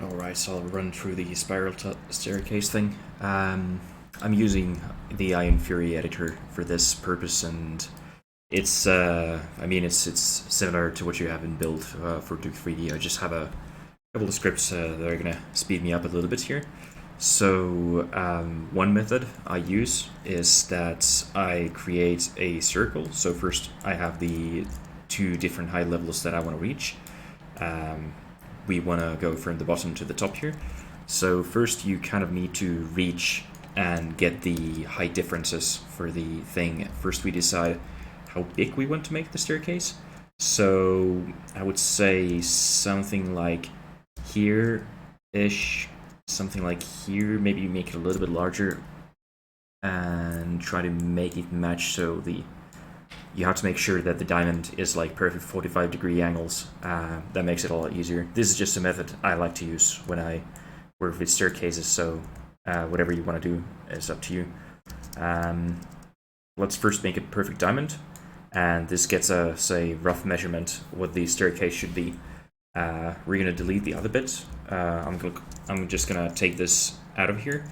Alright, so I'll run through the spiral staircase thing. I'm using the Iron Fury editor for this purpose, and it's it's similar to what you have in build for Duke 3D. I just have a couple of scripts that are gonna speed me up a little bit here. So one method I use is that I create a circle. So first I have the two different height levels that I want to reach. We want to go from the bottom to the top here. So first you kind of need to reach and get the height differences for the thing. First we decide how big we want to make the staircase. So I would say something like here-ish, something like here, maybe make it a little bit larger and try to make it match. So you have to make sure that the diamond is like perfect 45-degree angles. That makes it a lot easier. This is just a method I like to use when I work with staircases, so whatever you want to do is up to you. Let's first make a perfect diamond, and this gets us a rough measurement what the staircase should be. We're gonna delete the other bits. I'm just gonna take this out of here,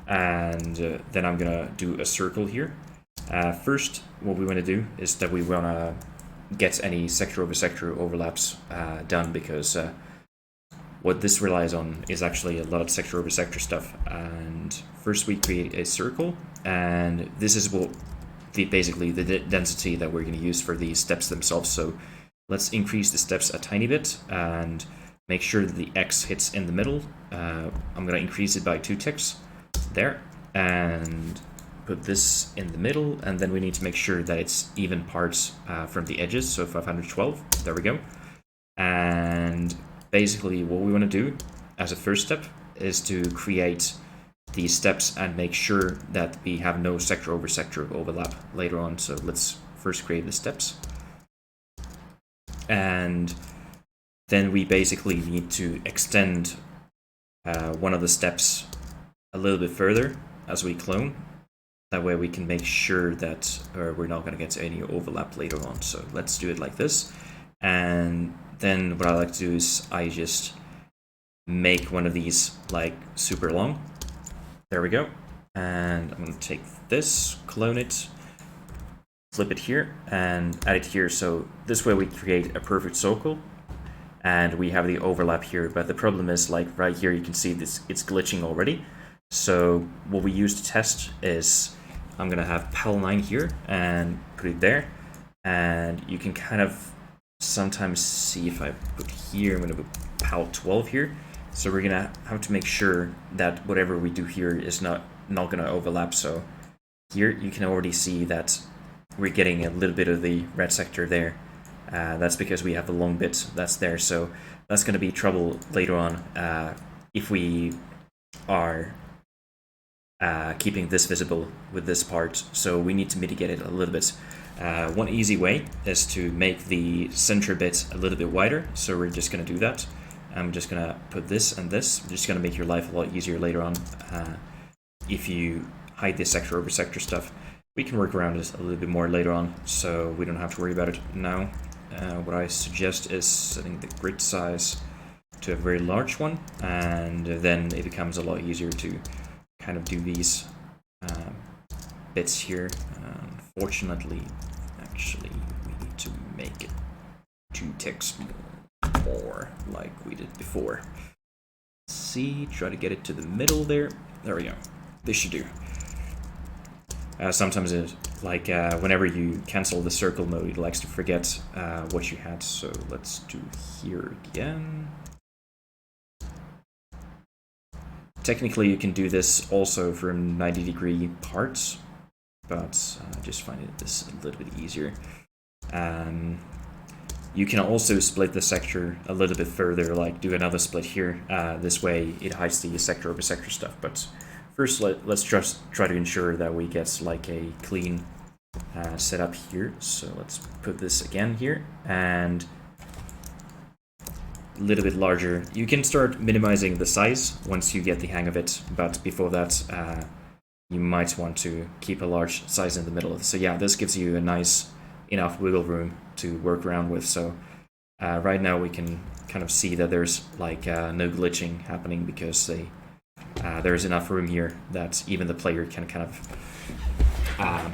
and then I'm gonna do a circle here. First, what we want to do is that we want to get any sector over sector overlaps done, because what this relies on is actually a lot of sector over sector stuff. And first we create a circle, and this is what basically the density that we're going to use for these steps themselves. So let's increase the steps a tiny bit and make sure that the X hits in the middle. I'm going to increase it by 2 ticks there, and put this in the middle, and then we need to make sure that it's even parts from the edges, so 512, there we go. And basically what we want to do as a first step is to create these steps and make sure that we have no sector over sector overlap later on. So let's first create the steps, and then we basically need to extend one of the steps a little bit further as we clone. That way we can make sure that we're not going to get any overlap later on. So let's do it like this. And then what I like to do is I just make one of these like super long. There we go. And I'm going to take this, clone it, flip it here, and add it here. So this way we create a perfect circle, and we have the overlap here. But the problem is, like right here, you can see this, it's glitching already. So what we use to test is I'm going to have PAL9 here and put it there. And you can kind of sometimes see if I put here, I'm going to put PAL12 here. So we're going to have to make sure that whatever we do here is not going to overlap. So here you can already see that we're getting a little bit of the red sector there. That's because we have the long bit that's there. So that's going to be trouble later on if we are keeping this visible with this part. So we need to mitigate it a little bit. One easy way is to make the center bit a little bit wider. So we're just going to do that. I'm just going to put this and this. Just going to make your life a lot easier later on. If you hide this sector over sector stuff, we can work around it a little bit more later on, so we don't have to worry about it now. What I suggest is setting the grid size to a very large one, and then it becomes a lot easier to kind of do these bits here. Unfortunately, actually, we need to make it 2 ticks more like we did before. See, try to get it to the middle there. There we go. This should do. Sometimes it, like whenever you cancel the circle mode, it likes to forget what you had. So let's do here again. Technically, you can do this also from 90-degree parts, but I just find this a little bit easier. You can also split the sector a little bit further, like do another split here. This way it hides the sector over sector stuff. But first, let's just try to ensure that we get like a clean setup here. So let's put this again here, and a little bit larger. You can start minimizing the size once you get the hang of it, but before that, you might want to keep a large size in the middle. So yeah, this gives you a nice enough wiggle room to work around with. So Right now we can kind of see that there's like no glitching happening because there's enough room here that even the player can kind of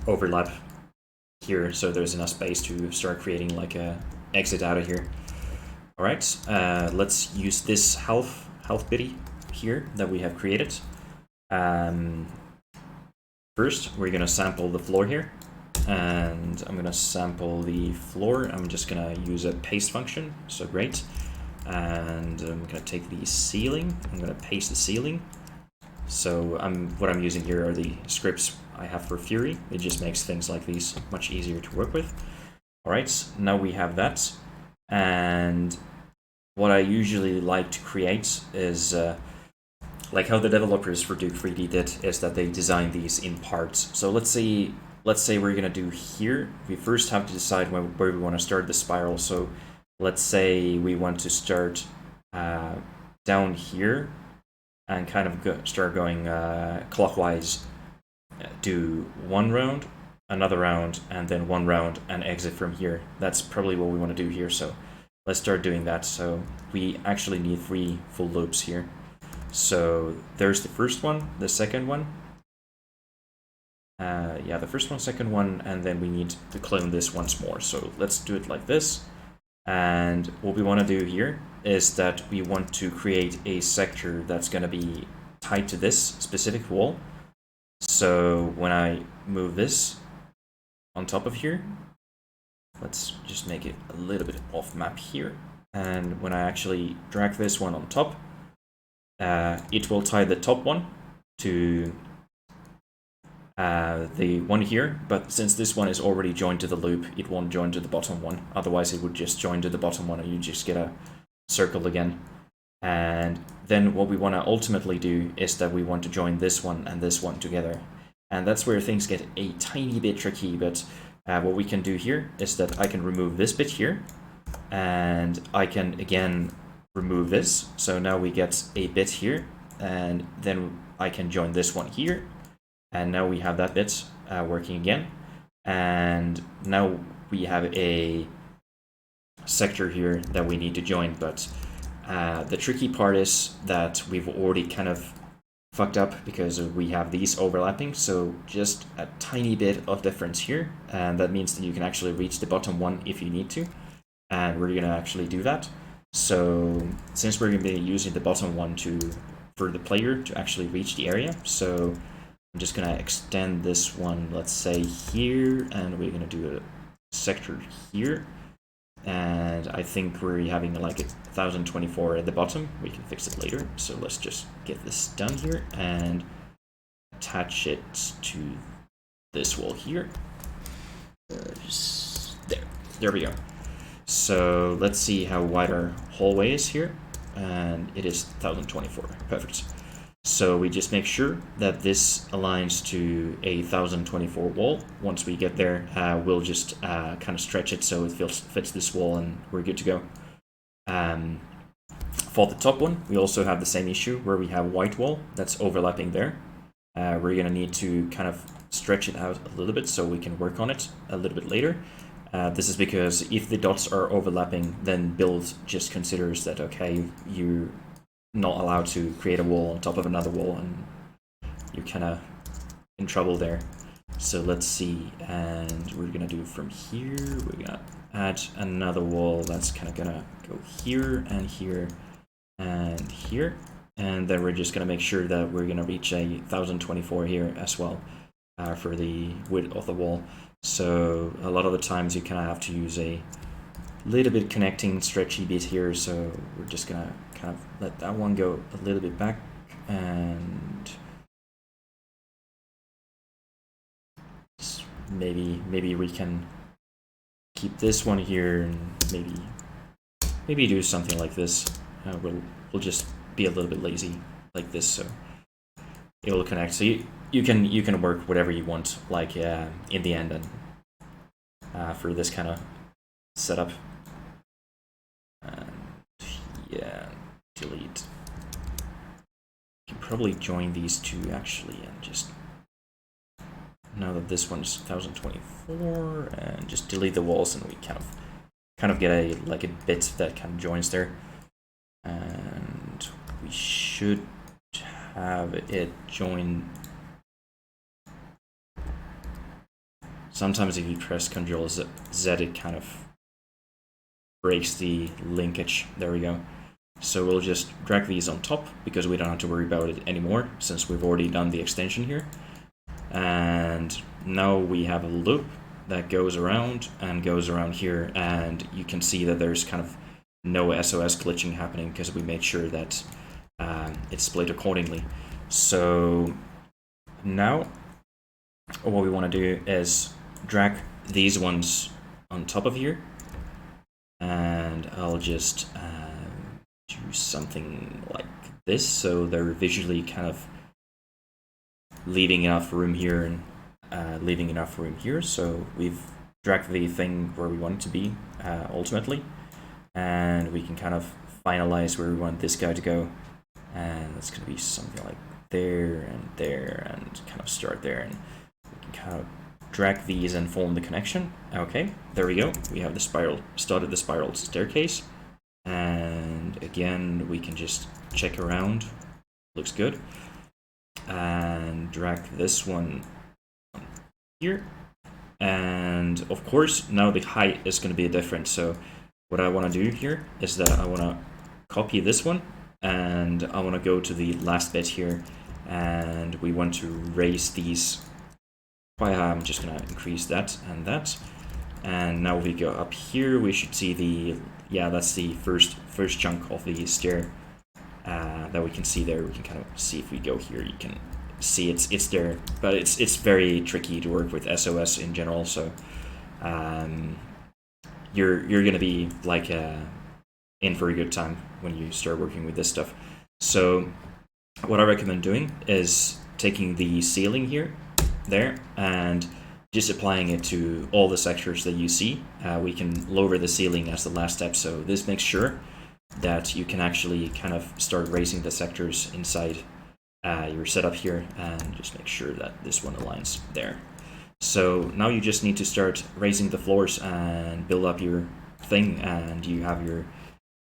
overlap here, so there's enough space to start creating like a exit out of here. All right, let's use this health bitty here that we have created. First, we're gonna sample the floor here, and I'm gonna sample the floor. I'm just gonna use a paste function, so great. And I'm gonna take the ceiling, I'm gonna paste the ceiling. So what I'm using here are the scripts I have for Fury. It just makes things like these much easier to work with. All right, now we have that. And what I usually like to create is like how the developers for Duke 3D did, is that they design these in parts. So let's say we're gonna do here. We first have to decide where we want to start the spiral. So let's say we want to start down here and kind of start going clockwise. Do one round, another round, and then one round and exit from here. That's probably what we want to do here. So let's start doing that. So we actually need 3 full loops here. So there's the first one, the second one. Yeah, the first one, second one, and then we need to clone this once more. So let's do it like this. And what we want to do here is that we want to create a sector that's going to be tied to this specific wall. So when I move this on top of here, let's just make it a little bit off map here. And when I actually drag this one on top, it will tie the top one to the one here, but since this one is already joined to the loop, it won't join to the bottom one. Otherwise it would just join to the bottom one and you just get a circle again. And then what we want to ultimately do is that we want to join this one and this one together. And that's where things get a tiny bit tricky, but what we can do here is that I can remove this bit here, and I can again remove this. So now we get a bit here, and then I can join this one here. And now we have that bit working again. And now we have a sector here that we need to join, but the tricky part is that we've already kind of fucked up because we have these overlapping. So just a tiny bit of difference here, and that means that you can actually reach the bottom one if you need to. And we're gonna actually do that. So since we're gonna be using the bottom one for the player to actually reach the area, so I'm just gonna extend this one, let's say here, and we're gonna do a sector here. And I think we're having like 1024 at the bottom. We can fix it later. So let's just get this done here and attach it to this wall here. Just there we go. So let's see how wide our hallway is here. And it is 1024, perfect. So we just make sure that this aligns to a 1024 wall. Once we get there, we'll just kind of stretch it so it fits this wall and we're good to go. For the top one, we also have the same issue where we have white wall that's overlapping there. We're gonna need to kind of stretch it out a little bit so we can work on it a little bit later. This is because if the dots are overlapping, then build just considers that, okay, you're not allowed to create a wall on top of another wall, and you're kind of in trouble there. So let's see, and we're gonna do from here, we're gonna add another wall that's kind of gonna go here and here and here, and then we're just gonna make sure that we're gonna reach a 1024 here as well for the width of the wall. So a lot of the times you kind of have to use a little bit connecting stretchy bit here, so we're just gonna kind of let that one go a little bit back, and maybe we can keep this one here and maybe do something like this. We'll just be a little bit lazy like this, so it will connect. So you can work whatever you want, like in the end, and for this kind of setup. And yeah, delete. You can probably join these two actually, and just now that this one's 1024, and just delete the walls, and we kind of kind of get a bit that kind of joins there, and we should have it join. Sometimes if you press Ctrl Z, it kind of breaks the linkage. There we go. So we'll just drag these on top because we don't have to worry about it anymore since we've already done the extension here. And now we have a loop that goes around and goes around here, and you can see that there's kind of no SOS glitching happening because we made sure that it's split accordingly. So now what we want to do is drag these ones on top of here, and I'll just do something like this so they're visually kind of leaving enough room here and leaving enough room here. So we've dragged the thing where we want it to be ultimately, and we can kind of finalize where we want this guy to go, and that's going to be something like there and kind of start there, and we can kind of drag these and form the connection. Okay, there we go. We have the spiral, started the spiral staircase, and again we can just check around. Looks good. And drag this one here, and of course now the height is going to be different. So what I want to do here is that I want to copy this one, and I want to go to the last bit here, and we want to raise these quite high. I'm just going to increase that and that, and now if we go up here we should see the, that's the first chunk of the stair that we can see there. We can kind of see if we go here, you can see it's there, but it's very tricky to work with SOS in general. So you're gonna be like in for a good time when you start working with this stuff. So what I recommend doing is taking the ceiling here, there, and just applying it to all the sectors that you see. We can lower the ceiling as the last step, so this makes sure that you can actually kind of start raising the sectors inside your setup here, and just make sure that this one aligns there. So now you just need to start raising the floors and build up your thing, and you have your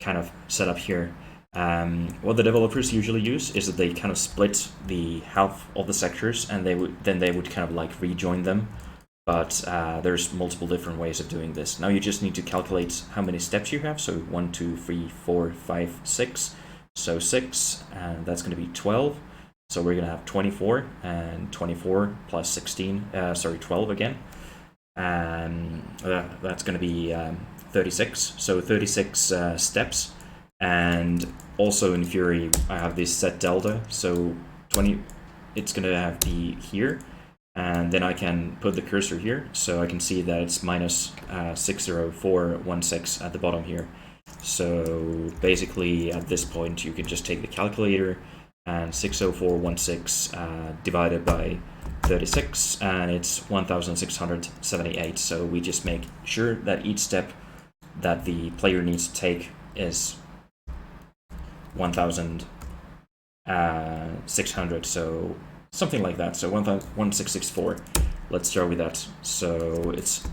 kind of setup here. What the developers usually use is that they kind of split the half of the sectors, and they would kind of like rejoin them. But there's multiple different ways of doing this. Now you just need to calculate how many steps you have. So 1, 2, 3, 4, 5, 6. So 6, and that's going to be 12. So we're going to have 24, and 24 plus 16, 12 again. That's going to be 36. So 36 steps. And also in Fury, I have this set delta. So 20, it's going to have be here. And then I can put the cursor here, so I can see that it's minus 60416 at the bottom here. So basically at this point you can just take the calculator, and 60416 divided by 36, and it's 1678. So we just make sure that each step that the player needs to take is 1600, so something like that. So 1664. Let's start with that. So it's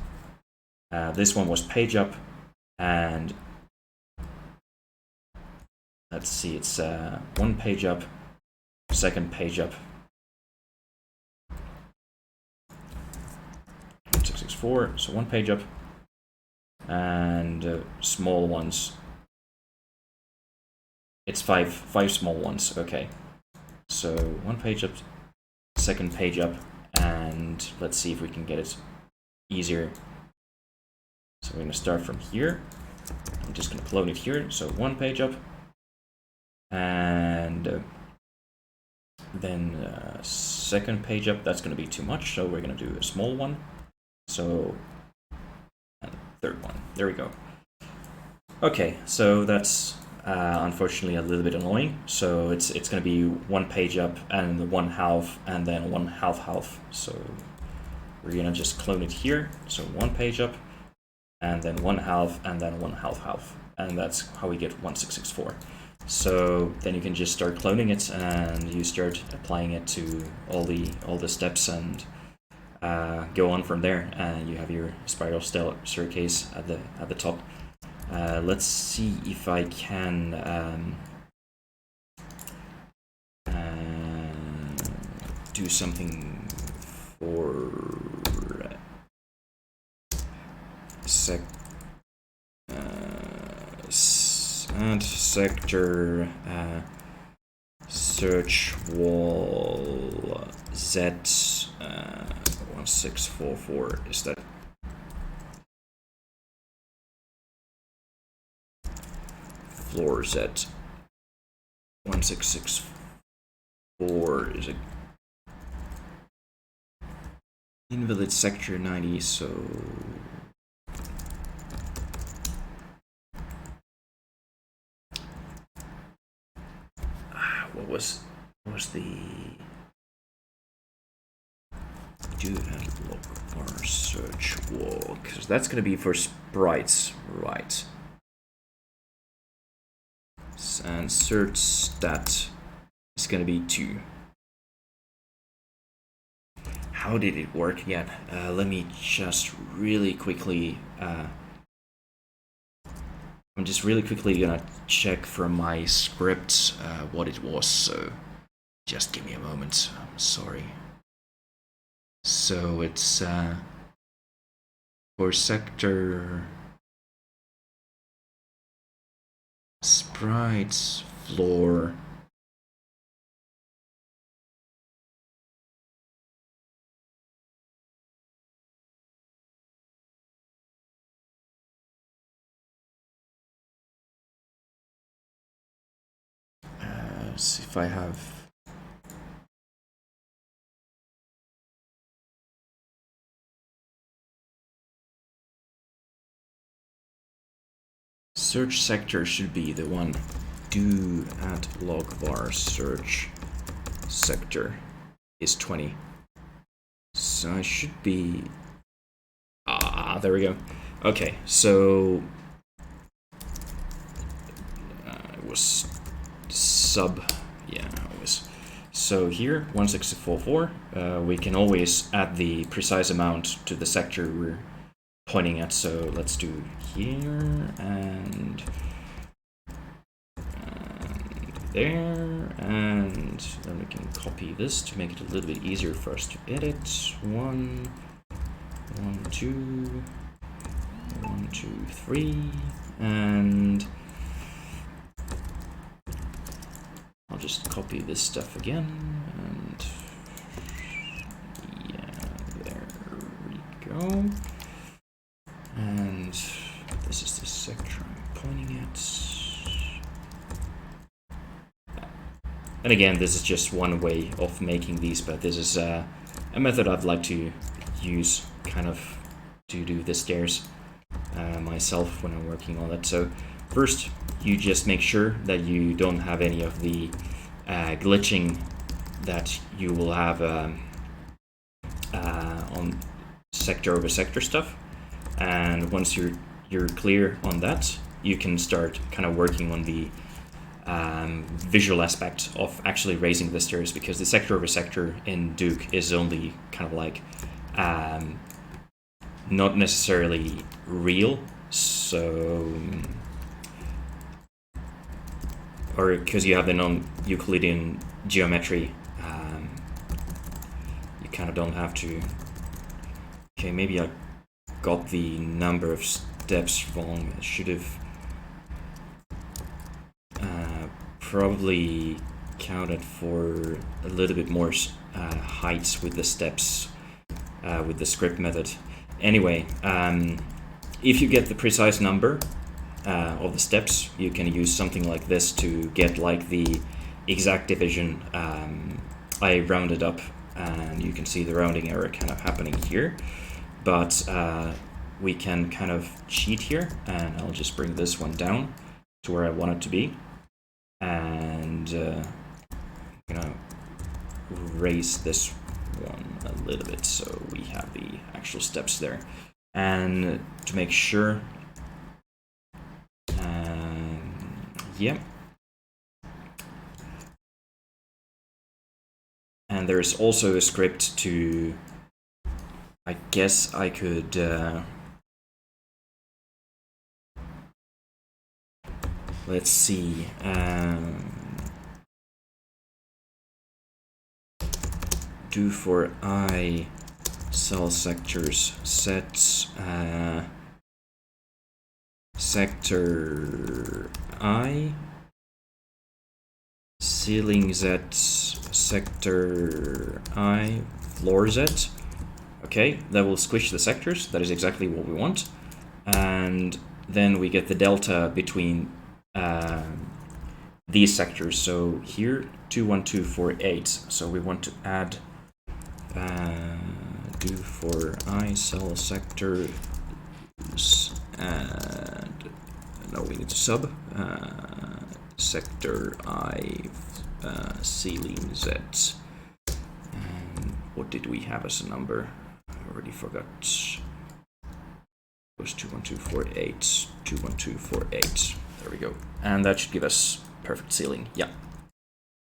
this one was page up, and let's see, it's one page up, second page up, 1664. So one page up, and small ones. It's five small ones. Okay. So one page up, second page up, and let's see if we can get it easier. So we're going to start from here. I'm just going to clone it here. So one page up, and then second page up. That's going to be too much, so we're going to do a small one. So and third one. There we go. Okay, so that's unfortunately a little bit annoying. So it's going to be one page up and one half, and then one half. So we're going to just clone it here. So one page up, and then one half, and then one half, and that's how we get 1664. So then you can just start cloning it, and you start applying it to all the steps, and go on from there, and you have your spiral staircase at the top. Let's see if I can do something for add sector search wall Z1644. Is that floor Z1664 is a invalid sector 90, so what was the do add log var search wall, because that's going to be for sprites, right? And search stat is going to be 2. How did it work again? Let me just really quickly I'm just really quickly gonna check from my script what it was, so just give me a moment. I'm sorry. So it's for sector sprites floor see if I have search sector should be the one. Do add log var search sector is 20. So I should be there we go. Okay, so it was sub, yeah, it was. So here 1644, we can always add the precise amount to the sector we're pointing at. So let's do here and there, and then we can copy this to make it a little bit easier for us to edit. 1, 2, 1, 2, 3, and I'll just copy this stuff again, and yeah, there we go. And this is the sector I'm pointing at. And again, this is just one way of making these, but this is a method I'd like to use kind of to do the stairs myself when I'm working on it. So first, you just make sure that you don't have any of the glitching that you will have on sector over sector stuff. And once you're clear on that, you can start kind of working on the visual aspect of actually raising the stairs, because the sector over sector in Duke is only kind of like not necessarily real, so or because you have the non-Euclidean geometry, you kind of don't have to. Okay, maybe I got the number of steps wrong. I should have probably counted for a little bit more heights with the steps with the script method. Anyway, if you get the precise number of the steps, you can use something like this to get like the exact division. I rounded up, and you can see the rounding error kind of happening here, but we can kind of cheat here, and I'll just bring this one down to where I want it to be, and I'm gonna raise this one a little bit so we have the actual steps there. And to make sure, yeah. And there's also a script to, I guess I could let's see. Do for I cell sectors set sector I ceiling Z sector I floor Z. Okay, that will squish the sectors. That is exactly what we want. And then we get the delta between these sectors. So here 2, 1, 2, 4, 8. So we want to add do for I cell sector and no, we need to sub sector I ceiling Z. And what did we have as a number? I already forgot. It was 2, 1, 2, 4, 8. 2, 1, 2, 4, 8. There we go. And that should give us perfect ceiling. Yeah,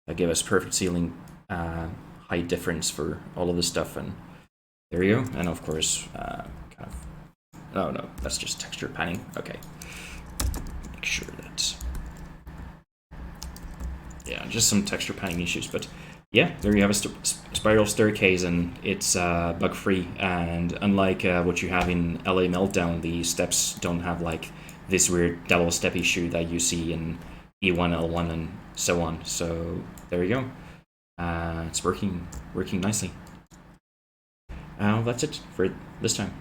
that gave us perfect ceiling. Height difference for all of this stuff, and there you go. And of course, no, that's just texture panning. Okay, make sure that, yeah, just some texture panning issues, but yeah, there you have a spiral staircase, and it's bug free. And unlike what you have in LA Meltdown, the steps don't have like this weird double step issue that you see in E1, L1, and so on. So there you go. It's working nicely. That's it for this time.